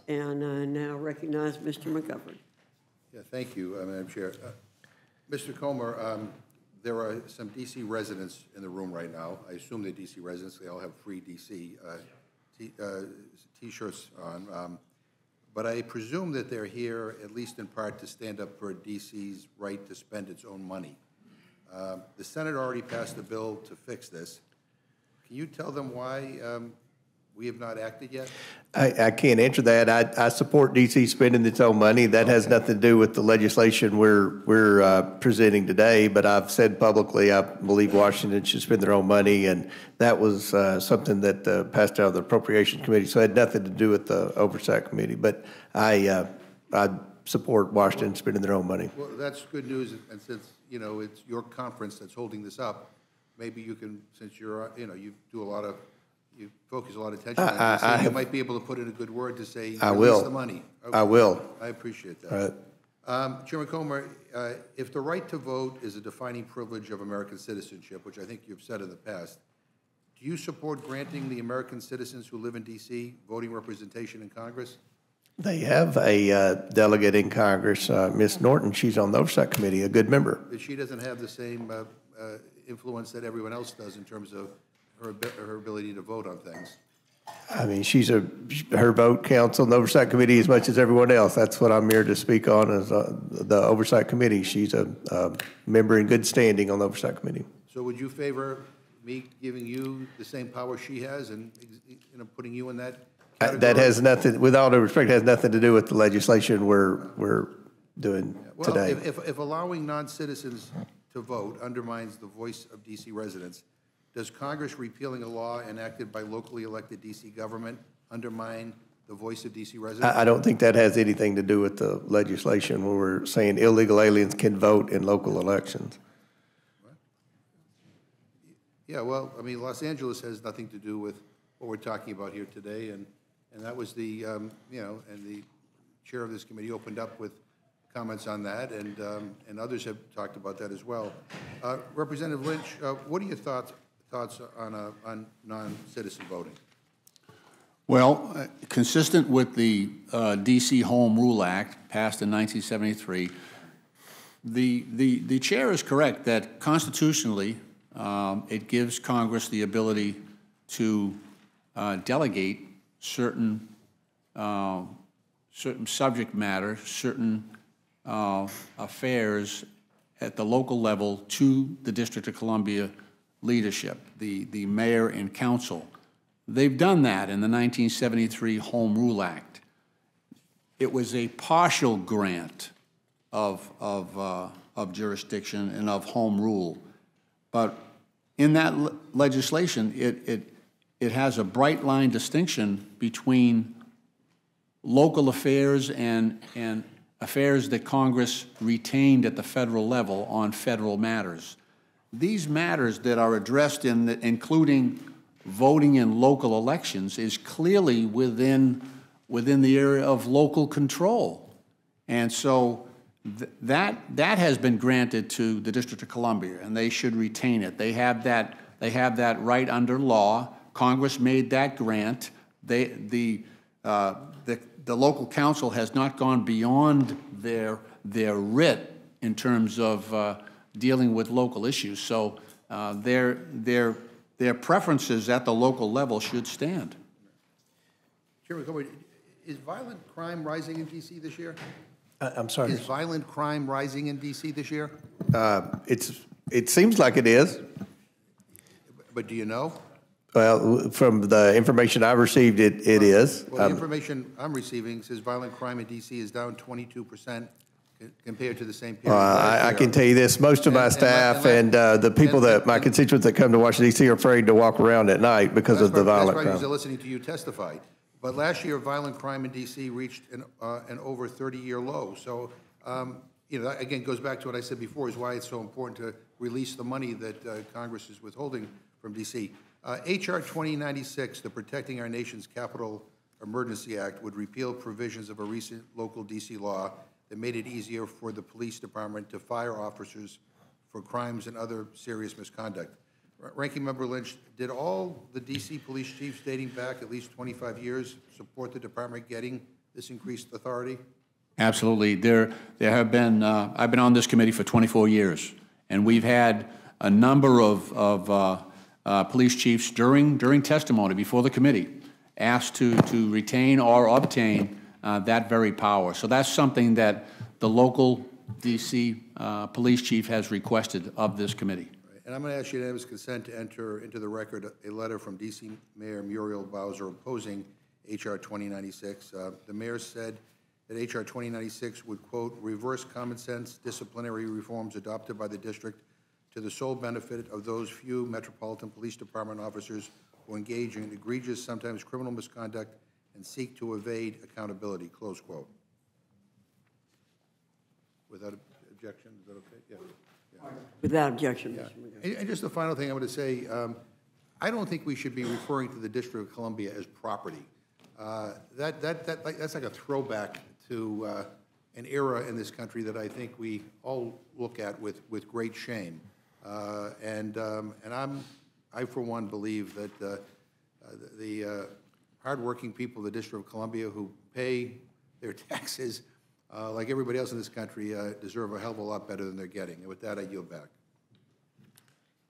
And I now recognize Mr. McGovern. Yeah, thank you, Madam Chair. Mr. Comer, there are some D.C. residents in the room right now. I assume they're D.C. residents. They all have free D.C. T-shirts on. But I presume that they're here, at least in part, to stand up for D.C.'s right to spend its own money. The Senate already passed a bill to fix this. Can you tell them why we have not acted yet? I can't answer that. I support D.C. spending its own money. That has nothing to do with the legislation we're presenting today. But I've said publicly I believe Washington should spend their own money, and that was something that passed out of the Appropriations Committee. So it had nothing to do with the Oversight Committee. But I support Washington spending their own money. Well, that's good news, and since it's your conference that's holding this up, maybe you can, since you're you focus a lot of attention on it, you might be able to put in a good word to say release the money. Okay. I will. I appreciate that. Chairman Comer, if the right to vote is a defining privilege of American citizenship, which I think you've said in the past, do you support granting the American citizens who live in D.C. voting representation in Congress? They have a delegate in Congress, Ms. Norton. She's on the Oversight Committee, a good member. But she doesn't have the same influence that everyone else does in terms of her ability to vote on things. I mean, her vote counts on the Oversight Committee as much as everyone else. That's what I'm here to speak on, is the Oversight Committee. She's a member in good standing on the Oversight Committee. So would you favor me giving you the same power she has and putting you in that category? That has nothing, with all due respect, has nothing to do with the legislation we're doing today. If allowing non-citizens to vote undermines the voice of D.C. residents, does Congress repealing a law enacted by locally elected D.C. government undermine the voice of D.C. residents? I don't think that has anything to do with the legislation where we're saying illegal aliens can vote in local elections. What? Yeah, well, I mean, Los Angeles has nothing to do with what we're talking about here today, and that was the, and the chair of this committee opened up with comments on that, and others have talked about that as well. Representative Lynch, what are your thoughts on non-citizen voting? Well, consistent with the D.C. Home Rule Act passed in 1973, the chair is correct that constitutionally it gives Congress the ability to delegate certain subject matter, certain affairs at the local level to the District of Columbia leadership, the mayor and council. They've done that in the 1973 Home Rule Act. It was a partial grant of jurisdiction and of home rule, but in that legislation, it has a bright line distinction between local affairs and affairs that Congress retained at the federal level on federal matters. These matters that are addressed including voting in local elections is clearly within the area of local control. And so that has been granted to the District of Columbia, and they should retain it. They have that right under law. Congress made that grant. The local council has not gone beyond their writ in terms of dealing with local issues. So their preferences at the local level should stand. Chairman, is violent crime rising in D.C. this year? I'm sorry? Is violent crime rising in D.C. this year? It seems like it is. But do you know? Well, from the information I've received, it is. Well, the information I'm receiving says violent crime in D.C. is down 22% compared to the same period last year. I can tell you this, most of my staff and the people my constituents that come to Washington, D.C. are afraid to walk around at night because of the violent crime. That's why I was listening to you testify. But last year, violent crime in D.C. reached an over 30-year low. So, that again goes back to what I said before, is why it's so important to release the money that Congress is withholding from D.C. H.R. 2096, the Protecting Our Nation's Capital Emergency Act, would repeal provisions of a recent local D.C. law that made it easier for the police department to fire officers for crimes and other serious misconduct. Ranking Member Lynch, did all the DC police chiefs dating back at least 25 years support the department getting this increased authority? Absolutely. There have been, I've been on this committee for 24 years, and we've had a number of police chiefs during testimony before the committee asked to retain or obtain that very power. So that's something that the local DC police chief has requested of this committee. And I'm going to ask unanimous consent to enter into the record a letter from DC Mayor Muriel Bowser opposing H.R. 2096. The mayor said that H.R. 2096 would, quote, reverse common sense disciplinary reforms adopted by the district to the sole benefit of those few Metropolitan Police Department officers who engage in egregious, sometimes criminal misconduct and seek to evade accountability, close quote. Without objection, is that okay? Yeah. Without objection, Yeah. Mr. McGovern. And just the final thing I want to say, I don't think we should be referring to the District of Columbia as property. That's like a throwback to an era in this country that I think we all look at with great shame. And I, for one, believe that the hardworking people of the District of Columbia who pay their taxes like everybody else in this country, deserve a hell of a lot better than they're getting. And with that, I yield back.